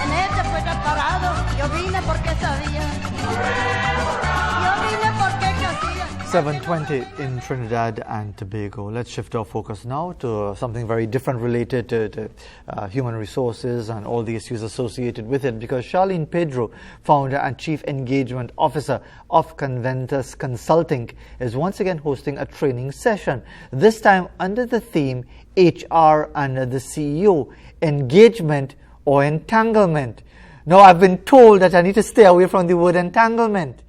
en este fue parado. Yo vine porque sabía. Yo vine porque hacía. 7:20 in Trinidad and Tobago. Let's shift our focus now to something very different related to human resources and all the issues associated with it, because Charlene Pedro, founder and chief engagement officer of Conventus Consulting, is once again hosting a training session, this time under the theme HR and the CEO, engagement or entanglement. Now, I've been told that I need to stay away from the word entanglement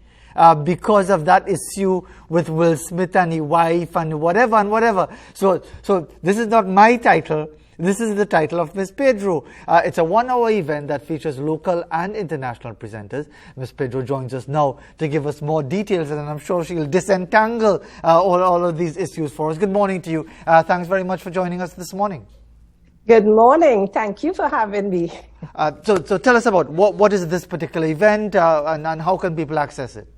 because of that issue with Will Smith and his wife and whatever. So this is not my title. This is the title of Ms. Pedro. It's a 1-hour event that features local and international presenters. Ms. Pedro joins us now to give us more details, and I'm sure she'll disentangle all of these issues for us. Good morning to you. Thanks very much for joining us this morning. Good morning. Thank you for having me. So tell us about what is this particular event and how can people access it?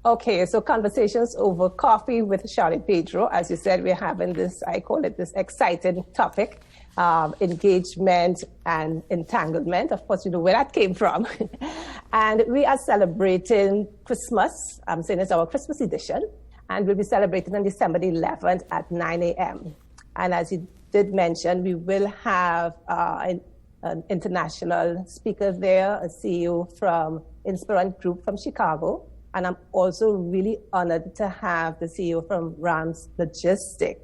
Okay, so Conversations Over Coffee with Charlene Pedro. As you said, we're having this, I call it this exciting topic, engagement and entanglement. Of course, you know where that came from. And we are celebrating Christmas. I'm saying it's our Christmas edition. And we'll be celebrating on December the 11th at 9 a.m. And as you did mention, we will have an international speaker there, a CEO from Inspirant Group from Chicago. And I'm also really honored to have the CEO from Rams Logistic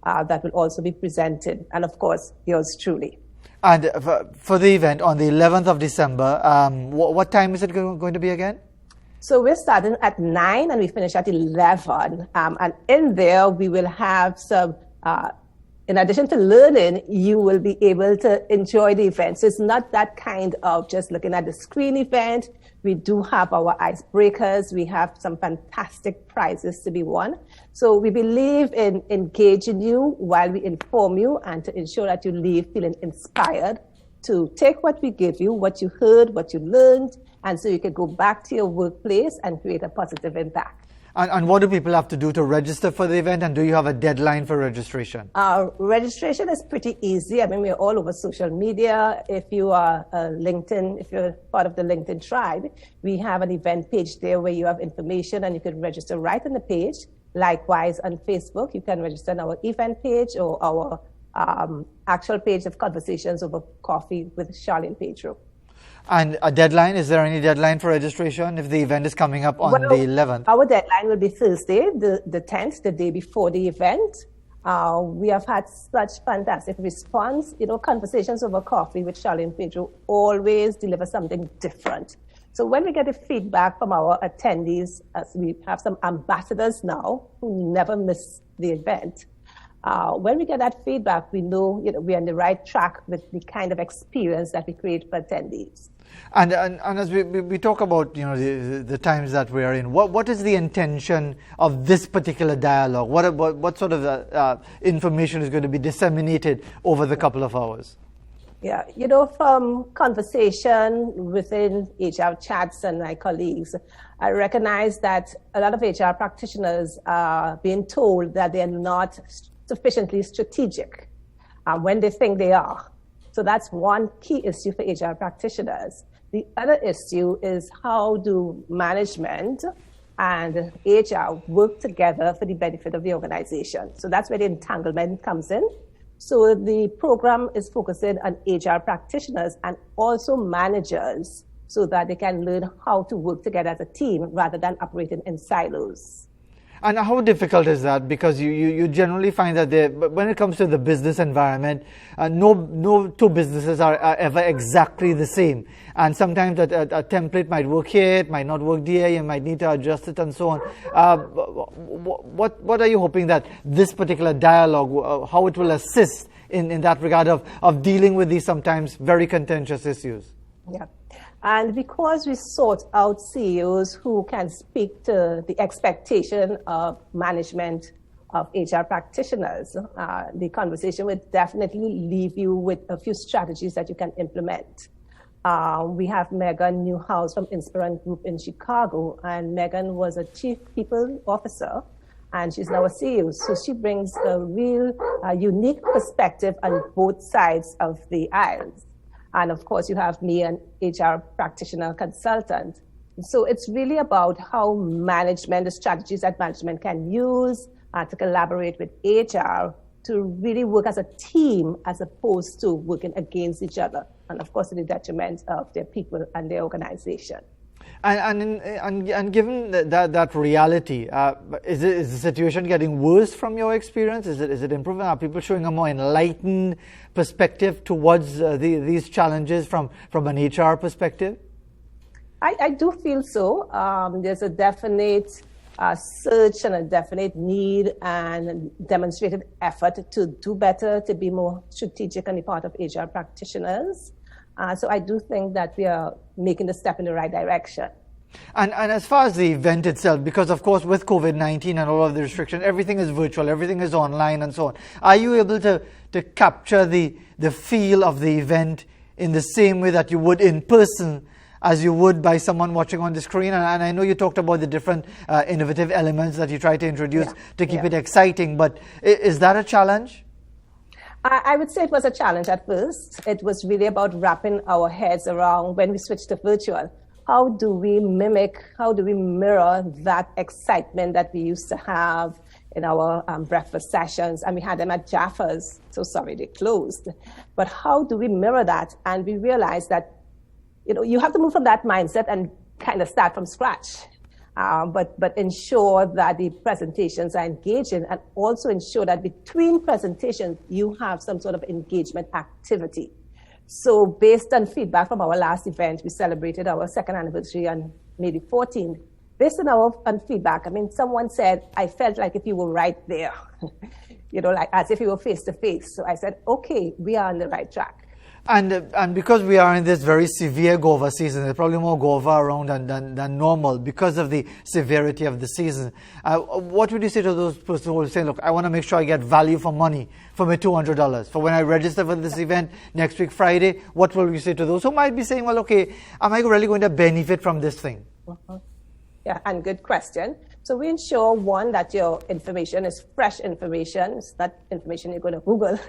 that will also be presented. And of course, yours truly. And for the event on the 11th of December, what time is it going to be again? So we're starting at 9 and we finish at 11. And in there, we will have some, in addition to learning, you will be able to enjoy the event. So it's not that kind of just looking at the screen event. We do have our icebreakers. We have some fantastic prizes to be won. So we believe in engaging you while we inform you and to ensure that you leave feeling inspired to take what we give you, what you heard, what you learned, and so you can go back to your workplace and create a positive impact. And what do people have to do to register for the event, and do you have a deadline for registration? Registration is pretty easy. I mean, we're all over social media. If you are LinkedIn, if you're part of the LinkedIn tribe, we have an event page there where you have information and you can register right on the page. Likewise, on Facebook, you can register on our event page or our actual page of Conversations Over Coffee with Charlene Pedro. And a deadline, is there any deadline for registration if the event is coming up on the 11th? Our deadline will be Thursday, the 10th, the day before the event. We have had such fantastic response. You know, Conversations Over Coffee with Charlene Pedro always deliver something different. So when we get the feedback from our attendees, as we have some ambassadors now who never miss the event, when we get that feedback, we know, we're on the right track with the kind of experience that we create for attendees. And as we talk about, the times that we are in, what is the intention of this particular dialogue? What sort of information is going to be disseminated over the couple of hours? Yeah, from conversation within HR chats and my colleagues, I recognize that a lot of HR practitioners are being told that they're not sufficiently strategic when they think they are. So that's one key issue for HR practitioners. The other issue is how do management and HR work together for the benefit of the organization. So that's where the entanglement comes in. So the program is focusing on HR practitioners and also managers so that they can learn how to work together as a team rather than operating in silos. And how difficult is that? Because you generally find that when it comes to the business environment, no two businesses are ever exactly the same. And sometimes a template might work here, it might not work there, you might need to adjust it and so on. What are you hoping that this particular dialogue, how it will assist in that regard of dealing with these sometimes very contentious issues? Yeah. And because we sought out CEOs who can speak to the expectation of management of HR practitioners, the conversation will definitely leave you with a few strategies that you can implement. We have Megan Newhouse from Inspirant Group in Chicago, and Megan was a chief people officer, and she's now a CEO. So she brings a real unique perspective on both sides of the aisles. And of course, you have me, an HR practitioner consultant. So it's really about how management, the strategies that management can use to collaborate with HR to really work as a team as opposed to working against each other. And of course, to the detriment of their people and their organization. And given that reality, is the situation getting worse from your experience? Is it improving? Are people showing a more enlightened perspective towards these challenges from an HR perspective? I do feel so. There's a definite search and a definite need and demonstrated effort to do better, to be more strategic on the part of HR practitioners. So I do think that we are making the step in the right direction. And as far as the event itself, because of course with COVID-19 and all of the restrictions, everything is virtual, everything is online and so on. Are you able to capture the feel of the event in the same way that you would in person as you would by someone watching on the screen? And I know you talked about the different innovative elements that you try to introduce to keep it exciting, but is that a challenge? I would say it was a challenge at first. It was really about wrapping our heads around when we switched to virtual. How do we mimic, how do we mirror that excitement that we used to have in our breakfast sessions? And we had them at Jaffa's. So sorry, they closed. But how do we mirror that? And we realized that, you have to move from that mindset and kind of start from scratch. But ensure that the presentations are engaging, and also ensure that between presentations, you have some sort of engagement activity. So based on feedback from our last event, we celebrated our second anniversary on May the 14th. Based on feedback, someone said, I felt like if you were right there, like as if you were face to face. So I said, okay, we are on the right track. And because we are in this very severe guava season, there's probably more guava around than normal because of the severity of the season. What would you say to those persons who are saying, look, I want to make sure I get value for money for my $200. For when I register for this event next week, Friday, what will you say to those who might be saying, well, okay, am I really going to benefit from this thing? Yeah, and good question. So we ensure, one, that your information is fresh information. It's not information you're going to Google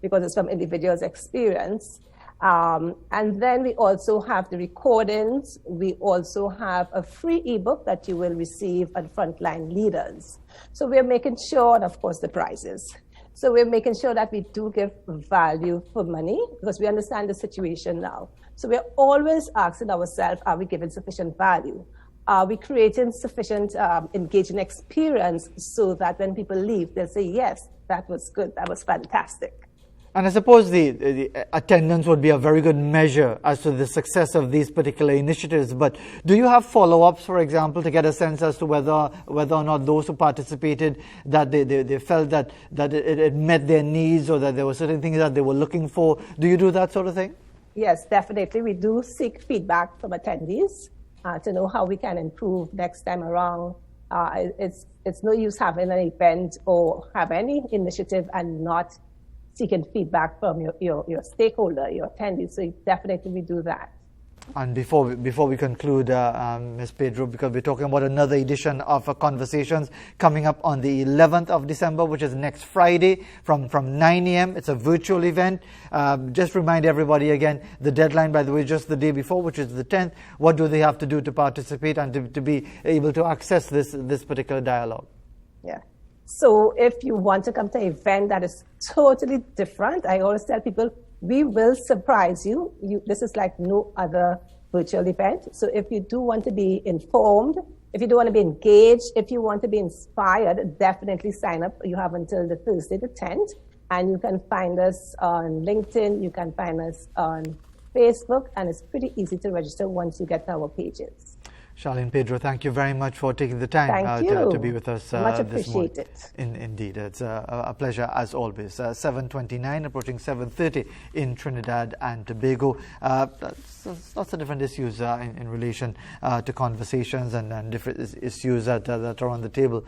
because it's from individuals' experience. And then we also have the recordings. We also have a free ebook that you will receive on Frontline Leaders. So we're making sure, and of course the prizes. So we're making sure that we do give value for money because we understand the situation now. So we're always asking ourselves, are we giving sufficient value? Are we creating sufficient engaging experience so that when people leave, they'll say, yes, that was good, that was fantastic. And I suppose the attendance would be a very good measure as to the success of these particular initiatives. But do you have follow-ups, for example, to get a sense as to whether or not those who participated, that they felt that it met their needs or that there were certain things that they were looking for? Do you do that sort of thing? Yes, definitely. We do seek feedback from attendees to know how we can improve next time around. It's no use having an event or have any initiative and not seeking feedback from your stakeholder, your attendees. So definitely we do that. And before we conclude, Ms. Pedro, because we're talking about another edition of Conversations coming up on the 11th of December, which is next Friday from 9 a.m. It's a virtual event. Just remind everybody again, the deadline, by the way, just the day before, which is the 10th. What do they have to do to participate and to be able to access this particular dialogue? Yeah. So if you want to come to an event that is totally different, I always tell people, we will surprise you. This is like no other virtual event. So if you do want to be informed, if you do want to be engaged, if you want to be inspired, definitely sign up. You have until the Thursday the 10th. And you can find us on LinkedIn. You can find us on Facebook. And it's pretty easy to register once you get to our pages. Charlene Pedro, thank you very much for taking the time to be with us Much this morning. appreciated. Indeed, it's a pleasure as always. 7:29, approaching 7:30 in Trinidad and Tobago. Lots of different issues in relation to conversations and different issues that are on the table.